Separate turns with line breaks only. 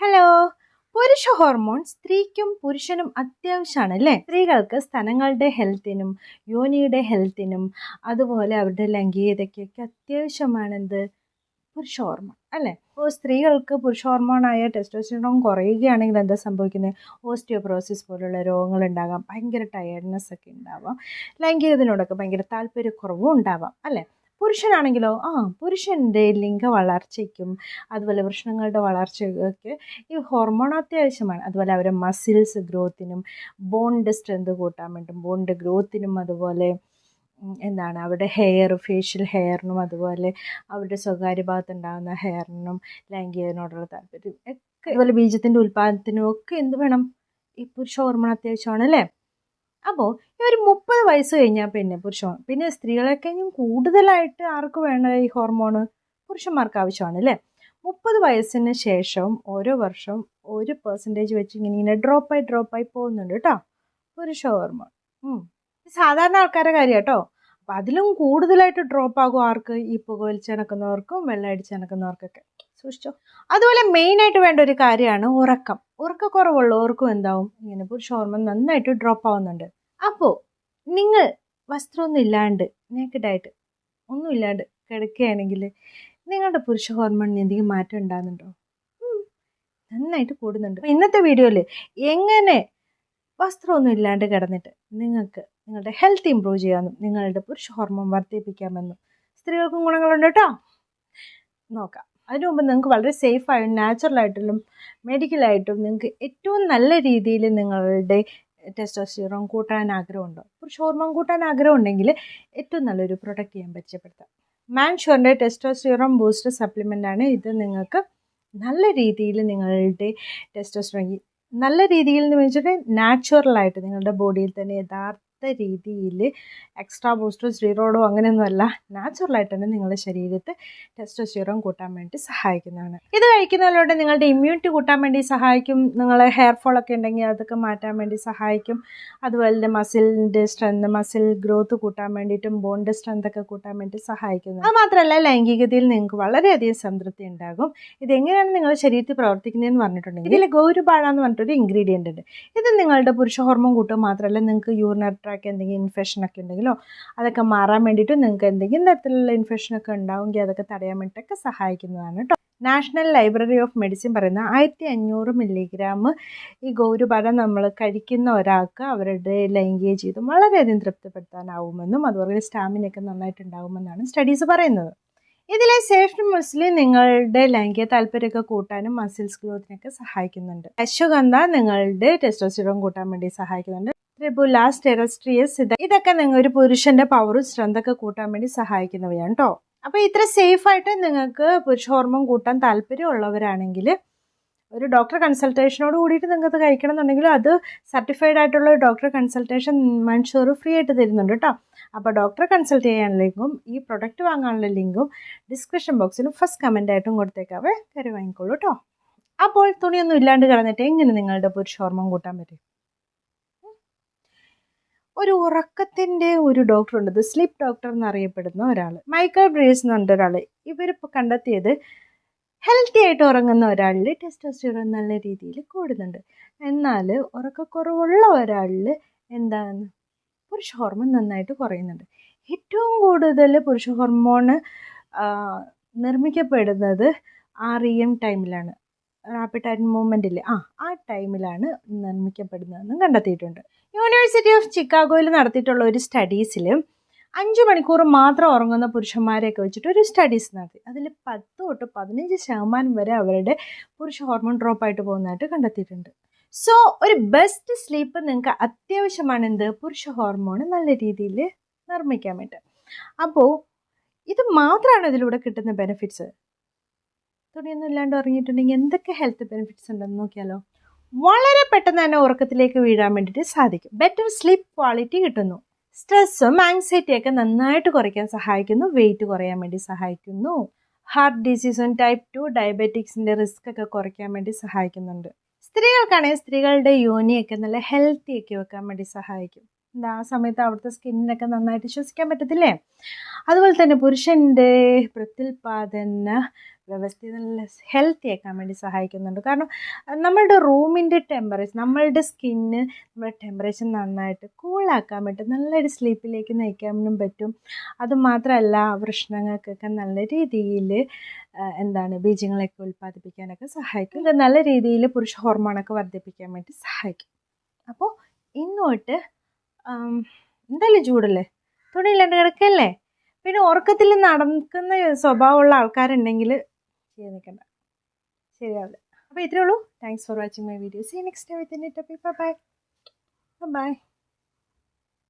Hello. പുരുഷ hormone സ്ത്രീക്കും പുരുഷനും അത്യാവശ്യമാണ് അല്ലേ? സ്ത്രീകൾക്ക് സ്തനങ്ങളുടെ ഹെൽത്തിനും യോനിയുടെ ഹെൽത്തിനും അതുപോലെ അവരുടെ ലൈംഗികതയ്ക്കൊക്കെ അത്യാവശ്യമാണെന്ത് പുരുഷ ഹോർമോൺ അല്ലേ? അപ്പോൾ സ്ത്രീകൾക്ക് പുരുഷ ഹോർമോണായ ടെസ്റ്റോസ്റ്റിറോൺ കുറയുകയാണെങ്കിൽ എന്താ സംഭവിക്കുന്നത്? ഓസ്റ്റിയോപൊറോസിസ് പോലുള്ള രോഗങ്ങൾ ഉണ്ടാകാം, ഭയങ്കര ടയർഡ്നെസ് ഒക്കെ ഉണ്ടാവാം, ലൈംഗികതയോടൊക്കെ ഭയങ്കര താല്പര്യക്കുറവും ഉണ്ടാവാം അല്ലേ? പുരുഷനാണെങ്കിലോ പുരുഷൻ്റെ ലിംഗ വളർച്ചയ്ക്കും അതുപോലെ വൃഷണങ്ങളുടെ വളർച്ചയ്ക്കൊക്കെ ഈ ഹോർമോൺ അത്യാവശ്യമാണ്. അതുപോലെ അവരുടെ മസിൽസ് ഗ്രോത്തിനും ബോണിൻ്റെ സ്ട്രെങ്ത് കൂട്ടാൻ വേണ്ടും ബോണിൻ്റെ ഗ്രോത്തിനും അതുപോലെ അവരുടെ ഫേഷ്യൽ ഹെയറിനും അതുപോലെ അവരുടെ സ്വകാര്യ ഭാഗത്തുണ്ടാകുന്ന ഹെയറിനും ലൈംഗികതയോടുള്ള താല്പര്യം ഒക്കെ അതുപോലെ ബീജത്തിൻ്റെ ഉൽപ്പാദനത്തിനും ഒക്കെ എന്ത് വേണം? ഈ പുരുഷ ഹോർമോൺ അത്യാവശ്യമാണ് അല്ലേ? അപ്പോൾ ഈ ഒരു 30 വയസ്സ് കഴിഞ്ഞാൽ പിന്നെ സ്ത്രീകളെക്കഴിഞ്ഞും കൂടുതലായിട്ട് ആർക്ക് വേണം ഈ ഹോർമോണ്? പുരുഷന്മാർക്ക് ആവശ്യമാണ് അല്ലേ? 30 വയസ്സിന് ശേഷം ഓരോ വർഷവും 1% വെച്ച് ഇങ്ങനെ ഡ്രോപ്പായി പോകുന്നുണ്ട് കേട്ടോ പുരുഷ ഹോർമോൺ. സാധാരണ ആൾക്കാരുടെ കാര്യം കേട്ടോ. അപ്പം അതിലും കൂടുതലായിട്ട് ഡ്രോപ്പ് ആകും ആർക്ക്? ഈ പുകവലിച്ച് നടക്കുന്നവർക്കും വെള്ളമടിച്ച് നടക്കുന്നവർക്കൊക്കെ. സൂക്ഷിച്ചോ. അതുപോലെ മെയിനായിട്ട് വേണ്ട ഒരു കാര്യമാണ് ഉറക്കക്കുറവുള്ളവർക്കും എന്താവും? ഇങ്ങനെ പുരുഷ ഹോർമോൺ നന്നായിട്ട് ഡ്രോപ്പ് ആവുന്നുണ്ട്. അപ്പോൾ നിങ്ങൾ വസ്ത്രമൊന്നും ഇല്ലാണ്ട് നേക്കഡായിട്ട് ഒന്നും ഇല്ലാണ്ട് കിടക്കുകയാണെങ്കിൽ നിങ്ങളുടെ പുരുഷ ഹോർമോണിന് എന്തെങ്കിലും മാറ്റം ഉണ്ടാകുന്നുണ്ടോ? നന്നായിട്ട് കൂടുന്നുണ്ട്. ഇന്നത്തെ വീഡിയോയിൽ എങ്ങനെ വസ്ത്രമൊന്നും ഇല്ലാണ്ട് കിടന്നിട്ട് നിങ്ങൾക്ക് നിങ്ങളുടെ ഹെൽത്ത് ഇമ്പ്രൂവ് ചെയ്യാമെന്നും നിങ്ങളുടെ പുരുഷ ഹോർമോൺ വർദ്ധിപ്പിക്കാമെന്നും സ്ത്രീകൾക്കും ഗുണങ്ങളുണ്ട് കേട്ടോ. നോക്കാം. അതിനു മുമ്പ് നിങ്ങൾക്ക് വളരെ സേഫായും നാച്ചുറലായിട്ടും മെഡിക്കലായിട്ടും നിങ്ങൾക്ക് ഏറ്റവും നല്ല രീതിയിൽ നിങ്ങളുടെ ടെസ്റ്റോസ്റ്റിറോൺ കൂട്ടാൻ ആഗ്രഹമുണ്ടോ? പുരുഷ ഹോർമോൺ കൂട്ടാൻ ആഗ്രഹം ഉണ്ടെങ്കിൽ ഏറ്റവും നല്ലൊരു പ്രൊഡക്റ്റ് ഞാൻ പരിചയപ്പെടുത്താം. മാൻഷുറിൻ്റെ ടെസ്റ്റോസ്റ്റിറോൺ ബൂസ്റ്റർ സപ്ലിമെൻ്റാണ് ഇത്. നിങ്ങൾക്ക് നല്ല രീതിയിൽ നിങ്ങളുടെ ടെസ്റ്റോസ്റ്റിറോൺ നല്ല രീതിയിൽ എന്ന് വെച്ചിട്ട് നാച്ചുറലായിട്ട് നിങ്ങളുടെ ബോഡിയിൽ തന്നെ യഥാർത്ഥ രീതിയിൽ എക്സ്ട്രാ ബൂസ്റ്റോ സ്റ്റീറോയിഡോ അങ്ങനെയൊന്നുമല്ല, നാച്ചുറലായിട്ട് തന്നെ നിങ്ങളുടെ ശരീരത്തിൽ ടെസ്റ്റോസ്റ്റിറോൺ കൂട്ടാൻ വേണ്ടി സഹായിക്കുന്നതാണ്. ഇത് കഴിക്കുന്നതിലൂടെ നിങ്ങളുടെ ഇമ്മ്യൂണിറ്റി കൂട്ടാൻ വേണ്ടി സഹായിക്കും. നിങ്ങളെ ഹെയർ ഫോളൊക്കെ ഉണ്ടെങ്കിൽ അതൊക്കെ മാറ്റാൻ വേണ്ടി സഹായിക്കും. അതുപോലെ മസിലിൻ്റെ സ്ട്രെങ്ത്, മസിൽ ഗ്രോത്ത് കൂട്ടാൻ വേണ്ടിയിട്ടും ബോണിൻ്റെ സ്ട്രെങ്ത് ഒക്കെ കൂട്ടാൻ വേണ്ടി സഹായിക്കുന്നു. അത് മാത്രമല്ല ലൈംഗികതയിൽ നിങ്ങൾക്ക് വളരെയധികം സംതൃപ്തി ഉണ്ടാകും. ഇതെങ്ങനെയാണ് നിങ്ങളുടെ ശരീരത്തിൽ പ്രവർത്തിക്കുന്നതെന്ന് പറഞ്ഞിട്ടുണ്ടെങ്കിൽ ഇതിൽ ഗൗരുബാഴ എന്ന് പറഞ്ഞിട്ടൊരു ഇൻഗ്രീഡിയൻ്റ് ഉണ്ട്. ഇത് നിങ്ങളുടെ പുരുഷ ഹോർമോൺ കൂട്ടുക മാത്രമല്ല, നിങ്ങൾക്ക് യൂറിനറി ട്രാക്ക് എന്തെങ്കിലും ഇൻഫെക്ഷനൊക്കെ ഉണ്ടെങ്കിലോ അതൊക്കെ മാറാൻ വേണ്ടിയിട്ട്, നിങ്ങൾക്ക് എന്തെങ്കിലും തരത്തിലുള്ള ഇൻഫെക്ഷനൊക്കെ ഉണ്ടാവുമെങ്കിൽ അതൊക്കെ തടയാൻ വേണ്ടിയിട്ടൊക്കെ സഹായിക്കുന്നതാണ് കേട്ടോ. നാഷണൽ ലൈബ്രറി ഓഫ് മെഡിസിൻ പറയുന്ന 1500 മില്ലിഗ്രാം ഈ ഗൗരുബാഴ നമ്മൾ കഴിക്കുന്ന ഒരാൾക്ക് അവരുടെ ലൈംഗിക ജീവിതം വളരെയധികം തൃപ്തിപ്പെടുത്താനാവുമെന്നും അതുപോലെ സ്റ്റാമിനയൊക്കെ നന്നായിട്ടുണ്ടാകുമെന്നാണ് സ്റ്റഡീസ് പറയുന്നത്. ഇതിലെ സേഫ്റ്റി മസിൽ നിങ്ങളുടെ ലൈംഗിക താല്പര്യമൊക്കെ കൂട്ടാനും മസിൽസ് ഗ്രോത്തിനൊക്കെ സഹായിക്കുന്നുണ്ട്. അശ്വഗന്ധ നിങ്ങളുടെ ടെസ്റ്റോസ്റ്റിറോൺ കൂട്ടാൻ വേണ്ടി സഹായിക്കുന്നുണ്ട്. ട്രിബുലാസ് ടെറസ്ട്രിയസ് ഇതൊക്കെ നിങ്ങൾ ഒരു പുരുഷന്റെ പവറും സ്ട്രെങ്തൊക്കെ കൂട്ടാൻ വേണ്ടി സഹായിക്കുന്നവയാണ് കേട്ടോ. അപ്പോൾ ഇത്ര സേഫായിട്ട് നിങ്ങൾക്ക് പുരുഷ ഹോർമോൺ കൂട്ടാൻ താല്പര്യമുള്ളവരാണെങ്കിൽ ഒരു ഡോക്ടർ കൺസൾട്ടേഷനോട് കൂടിയിട്ട് നിങ്ങൾക്ക് കഴിക്കണം എന്നുണ്ടെങ്കിൽ അത് സർട്ടിഫൈഡ് ആയിട്ടുള്ള ഒരു ഡോക്ടർ കൺസൾട്ടേഷൻ മൻഷൂർ ഫ്രീ ആയിട്ട് തരുന്നുണ്ട് കേട്ടോ. അപ്പോൾ ഡോക്ടറെ കൺസൾട്ട് ചെയ്യാനുള്ള ലിങ്കും ഈ പ്രൊഡക്റ്റ് വാങ്ങാനുള്ള ലിങ്കും ഡിസ്ക്രിപ്ഷൻ ബോക്സിലും ഫസ്റ്റ് കമൻ്റ് ആയിട്ടും കൊടുത്തേക്കാവേ. കയറി വാങ്ങിക്കോളൂ കേട്ടോ. അപ്പോൾ തുണിയൊന്നും ഇല്ലാണ്ട് കിടന്നിട്ട് എങ്ങനെ നിങ്ങളുടെ പുരുഷ ഹോർമോൺ കൂട്ടാൻ പറ്റും? ഒരു ഉറക്കത്തിൻ്റെ ഒരു ഡോക്ടറുണ്ട്, സ്ലീപ്പ് ഡോക്ടർ എന്നറിയപ്പെടുന്ന ഒരാൾ, മൈക്കൽ ബ്രീസ് എന്ന് പറഞ്ഞ ഒരാൾ. ഇവരിപ്പോൾ കണ്ടെത്തിയത് ഹെൽത്തി ആയിട്ട് ഉറങ്ങുന്ന ഒരാളിൽ ടെസ്റ്റോസ്റ്റിറോൺ നല്ല രീതിയിൽ കൂടുന്നുണ്ട്. എന്നാൽ ഉറക്കക്കുറവുള്ള ഒരാളിൽ പുരുഷ ഹോർമോൺ നന്നായിട്ട് കുറയുന്നുണ്ട്. ഏറ്റവും കൂടുതൽ പുരുഷ ഹോർമോൺ നിർമ്മിക്കപ്പെടുന്നത് REM ടൈമിലാണ്, റാപ്പിഡ് ആയിട്ട് മൂവ്മെൻറ്റിൽ ആ ടൈമിലാണ് നിർമ്മിക്കപ്പെടുന്നതെന്നും കണ്ടെത്തിയിട്ടുണ്ട്. യൂണിവേഴ്സിറ്റി ഓഫ് ചിക്കാഗോയിൽ നടത്തിയിട്ടുള്ള ഒരു സ്റ്റഡീസിൽ 5 മണിക്കൂർ മാത്രം ഉറങ്ങുന്ന പുരുഷന്മാരെയൊക്കെ വെച്ചിട്ട് ഒരു സ്റ്റഡീസ് നടത്തി. അതിൽ 10 തൊട്ട് 15% വരെ അവരുടെ പുരുഷ ഹോർമോൺ ഡ്രോപ്പായിട്ട് പോകുന്നതായിട്ട് കണ്ടെത്തിയിട്ടുണ്ട്. സോ ഒരു ബെസ്റ്റ് സ്ലീപ്പ് നിങ്ങൾക്ക് അത്യാവശ്യമാണ് പുരുഷ ഹോർമോൺ നല്ല രീതിയിൽ നിർമ്മിക്കാൻ വേണ്ടി. അപ്പോൾ ഇത് മാത്രമാണ് ഇതിലൂടെ കിട്ടുന്ന ബെനിഫിറ്റ്സ്. തുണിയൊന്നും ഇല്ലാണ്ട് ഉറങ്ങിയിട്ടുണ്ടെങ്കിൽ എന്തൊക്കെ ഹെൽത്ത് ബെനിഫിറ്റ്സ് ഉണ്ടെന്ന് നോക്കിയാലോ. വളരെ പെട്ടെന്ന് തന്നെ ഉറക്കത്തിലേക്ക് വീഴാൻ വേണ്ടിയിട്ട് സാധിക്കും. ബെറ്റർ സ്ലീപ്പ് ക്വാളിറ്റി കിട്ടുന്നു. സ്ട്രെസ്സും ആങ്സൈറ്റിയൊക്കെ നന്നായിട്ട് കുറയ്ക്കാൻ സഹായിക്കുന്നു. വെയിറ്റ് കുറയാൻ വേണ്ടി സഹായിക്കുന്നു. ഹാർട്ട് ഡിസീസും ടൈപ്പ് 2 ഡയബറ്റിക്സിൻ്റെ റിസ്ക് ഒക്കെ കുറയ്ക്കാൻ വേണ്ടി സഹായിക്കുന്നുണ്ട്. സ്ത്രീകൾക്കാണെങ്കിൽ സ്ത്രീകളുടെ യോനിയൊക്കെ നല്ല ഹെൽത്തി ഒക്കെ വെക്കാൻ വേണ്ടി സഹായിക്കും. എന്താ ആ സമയത്ത് അവിടുത്തെ സ്കിന്നിനൊക്കെ നന്നായിട്ട് ശ്വസിക്കാൻ പറ്റത്തില്ലേ. അതുപോലെ തന്നെ പുരുഷൻ്റെ പ്രത്യുൽപാദന വ്യവസ്ഥയെ നല്ല ഹെൽത്തി ആക്കാൻ വേണ്ടി സഹായിക്കുന്നുണ്ട്. കാരണം നമ്മളുടെ റൂമിൻ്റെ ടെമ്പറേച്ചർ, നമ്മളുടെ സ്കിന്ന് നമ്മുടെ ടെമ്പറേച്ചർ നന്നായിട്ട് കൂളാക്കാൻ പറ്റും, നല്ലൊരു സ്ലീപ്പിലേക്ക് നയിക്കാനും പറ്റും. അതുമാത്രമല്ല വൃഷ്ണങ്ങൾക്കൊക്കെ നല്ല രീതിയിൽ ബീജങ്ങളൊക്കെ ഉൽപ്പാദിപ്പിക്കാനൊക്കെ സഹായിക്കും. ഇത് നല്ല രീതിയിൽ പുരുഷ ഹോർമോണൊക്കെ വർദ്ധിപ്പിക്കാൻ വേണ്ടി സഹായിക്കും. അപ്പോൾ ഇന്നോട്ട് എന്തായാലും ചൂടല്ലേ, തുണിയില്ലാണ്ട് കിടക്കല്ലേ. പിന്നെ ഉറക്കത്തിൽ നടക്കുന്ന സ്വഭാവമുള്ള ആൾക്കാരുണ്ടെങ്കിൽ ചെയ്യാൻ നിൽക്കണ്ട, ശരിയാവില്ല. അപ്പോൾ ഇത്രയേ ഉള്ളൂ. Thanks for watching my video. See next time with a new topic. Bye by.